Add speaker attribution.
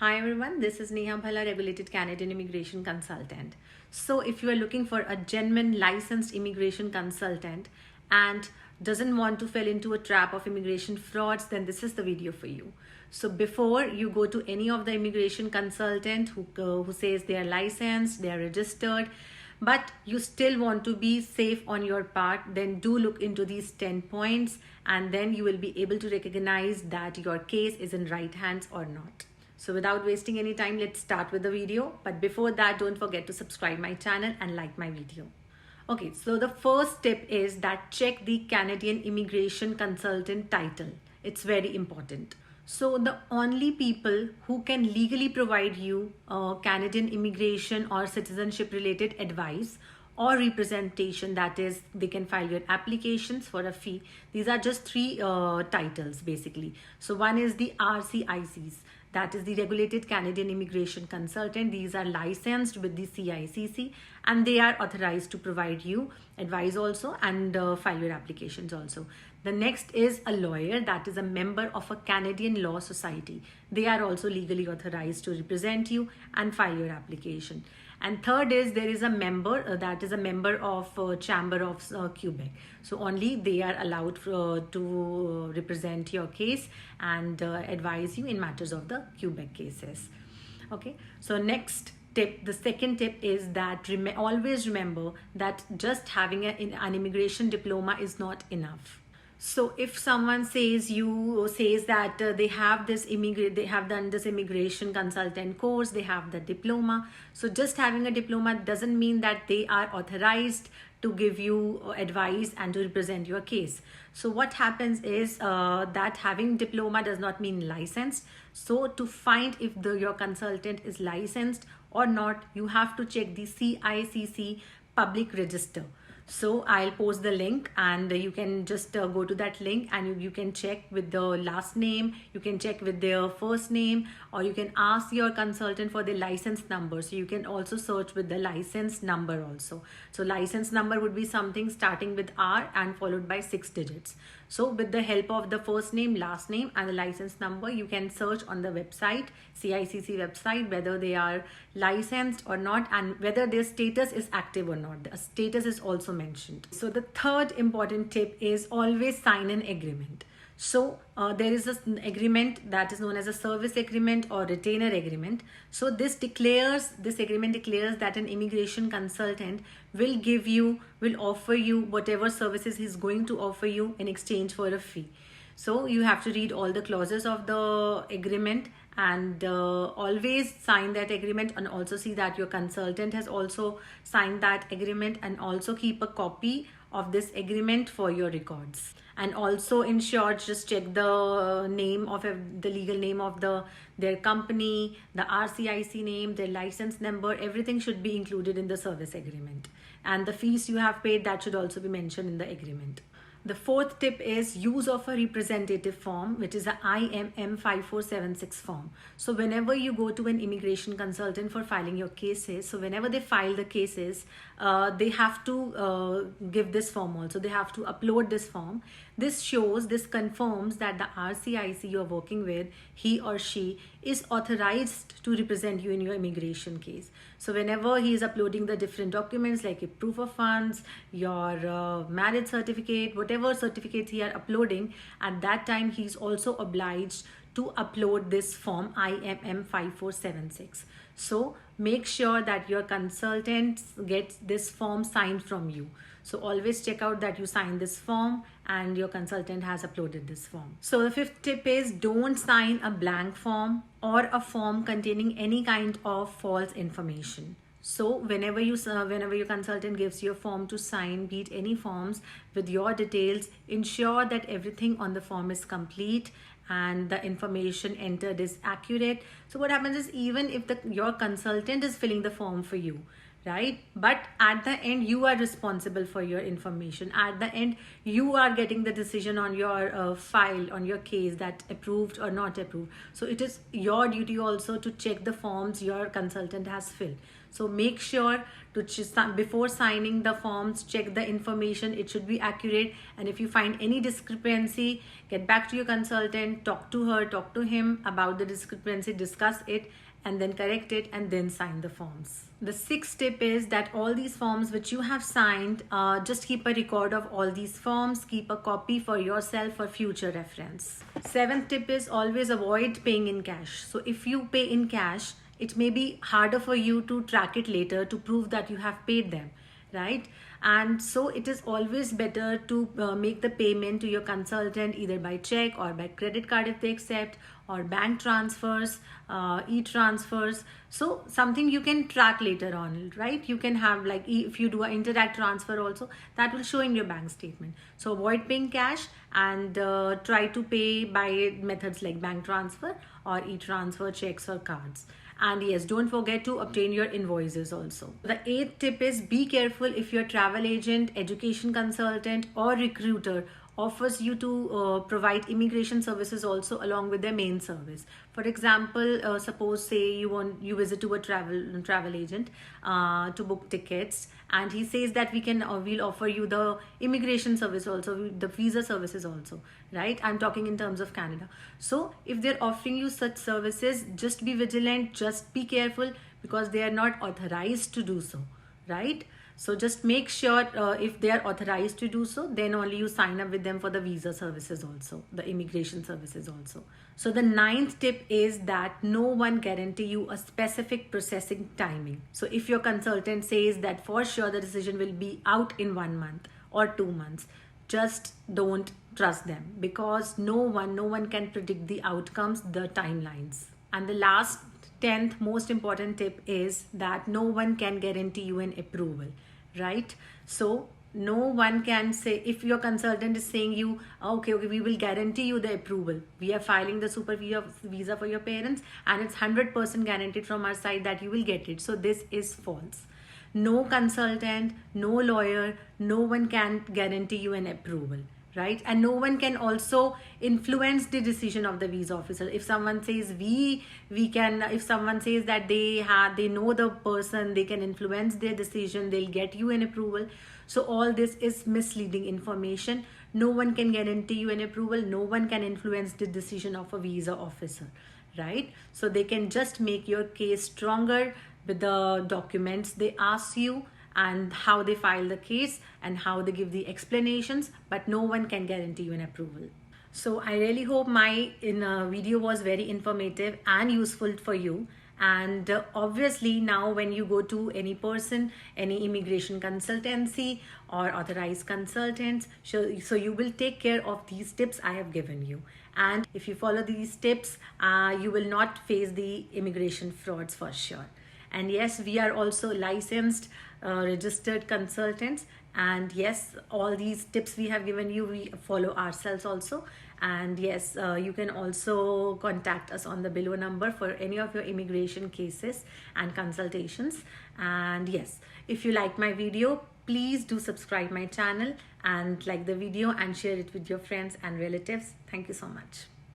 Speaker 1: Hi everyone, this is Neha Bhalla, regulated Canadian immigration consultant. So if you are looking for a genuine licensed immigration consultant and doesn't want to fall into a trap of immigration frauds, then this is the video for you. So before you go to any of the immigration consultant who says they are licensed, they are registered, but you still want to be safe on your part, then do look into these 10 points and then you will be able to recognize that your case is in right hands or not. So without wasting any time, let's start with the video. But before that, don't forget to subscribe my channel and like my video. Okay, so the first tip is that check the Canadian immigration consultant title. It's very important. So the only people who can legally provide you Canadian immigration or citizenship related advice or representation, that is, they can file your applications for a fee. These are just three titles basically. So one is the RCICs, that is the Regulated Canadian Immigration Consultant. These are licensed with the CICC and they are authorized to provide you advice also and file your applications also. The next is a lawyer, that is a member of a Canadian Law Society. They are also legally authorized to represent you and file your application. And third is there is a member, that is a member of Chamber of Quebec. So only they are allowed to represent your case and advise you in matters of the Quebec cases. Okay, so next tip, the second tip is that always remember that just having an immigration diploma is not enough. So if someone says that they have done this immigration consultant course, they have the diploma. So just having a diploma doesn't mean that they are authorized to give you advice and to represent your case. So what happens is that having diploma does not mean licensed. So to find if your consultant is licensed or not, you have to check the CICC public register. So I'll post the link and you can just go to that link and you can check with the last name, you can check with their first name, or you can ask your consultant for the license number. So you can also search with the license number also. So license number would be something starting with R and followed by 6 digits. So with the help of the first name, last name and the license number, you can search on the website, CICC website, whether they are licensed or not and whether their status is active or not. The status is also mentioned. So the third important tip is always sign an agreement. So there is an agreement that is known as a service agreement or retainer agreement. So this agreement declares that an immigration consultant will offer you whatever services he's going to offer you in exchange for a fee. So you have to read all the clauses of the agreement and always sign that agreement, and also see that your consultant has also signed that agreement, and also keep a copy of this agreement for your records. And also in short, just check the name of the legal name of their company, the RCIC name, their license number. Everything should be included in the service agreement, and the fees you have paid, that should also be mentioned in the agreement. The fourth tip is use of a representative form, which is a IMM 5476 form. So whenever you go to an immigration consultant for filing your cases, so whenever they file the cases, they have to give this form also. They have to upload this form. This confirms that the RCIC you're working with, he or she, is authorized to represent you in your immigration case. So whenever he is uploading the different documents like a proof of funds, your marriage certificate, whatever certificates he are uploading, at that time he's also obliged to upload this form IMM 5476. So make sure that your consultant gets this form signed from you. So always check out that you sign this form and your consultant has uploaded this form. So the fifth tip is don't sign a blank form or a form containing any kind of false information. So whenever your consultant gives you a form to sign, be it any forms with your details, ensure that everything on the form is complete and the information entered is accurate. So what happens is, even if your consultant is filling the form for you, right, but at the end you are responsible for your information. At the end you are getting the decision on your file, on your case, that approved or not approved. So it is your duty also to check the forms your consultant has filled. So make sure to before signing the forms, check the information. It should be accurate, and if you find any discrepancy, get back to your consultant, talk to her, talk to him about the discrepancy, discuss it, and then correct it, and then sign the forms. The sixth tip is that all these forms which you have signed, just keep a record of all these forms, keep a copy for yourself for future reference. Seventh tip is always avoid paying in cash. So if you pay in cash, it may be harder for you to track it later to prove that you have paid them, right? And so it is always better to make the payment to your consultant either by check or by credit card if they accept, or bank transfers, e-transfers. So something you can track later on, right? You can have, like, if you do an interact transfer also, that will show in your bank statement. So avoid paying cash and try to pay by methods like bank transfer or e-transfer, checks or cards. And yes, don't forget to obtain your invoices also. The eighth tip is be careful if your travel agent, education consultant or recruiter offers you to provide immigration services also along with their main service. For example, suppose say you visit to a travel agent to book tickets, and he says that we'll offer you the immigration service also, the visa services also, right? I'm talking in terms of Canada. So if they're offering you such services, just be vigilant, just be careful, because they are not authorized to do so, right? So just make sure if they are authorized to do so, then only you sign up with them for the visa services also, the immigration services also. So the ninth tip is that no one guarantee you a specific processing timing. So if your consultant says that for sure the decision will be out in 1 month or 2 months, just don't trust them, because no one can predict the outcomes, the timelines. And the last 10th most important tip is that no one can guarantee you an approval, right? So no one can say, if your consultant is saying you, okay, we will guarantee you the approval, we are filing the super visa for your parents and it's 100% guaranteed from our side that you will get it. So this is false. No consultant, no lawyer, no one can guarantee you an approval, right? And no one can also influence the decision of the visa officer. If someone says if someone says that they know the person, they can influence their decision, they'll get you an approval. So all this is misleading information. No one can guarantee you an approval. No one can influence the decision of a visa officer, right? So they can just make your case stronger with the documents they ask you and how they file the case and how they give the explanations, but no one can guarantee you an approval. So I really hope my video was very informative and useful for you. And obviously now when you go to any person, any immigration consultancy or authorized consultants, so you will take care of these tips I have given you. And if you follow these tips, you will not face the immigration frauds for sure. And yes, we are also licensed, registered consultants. And yes, all these tips we have given you, we follow ourselves also. And yes, you can also contact us on the below number for any of your immigration cases and consultations. And yes, if you like my video, please do subscribe my channel and like the video and share it with your friends and relatives. Thank you so much.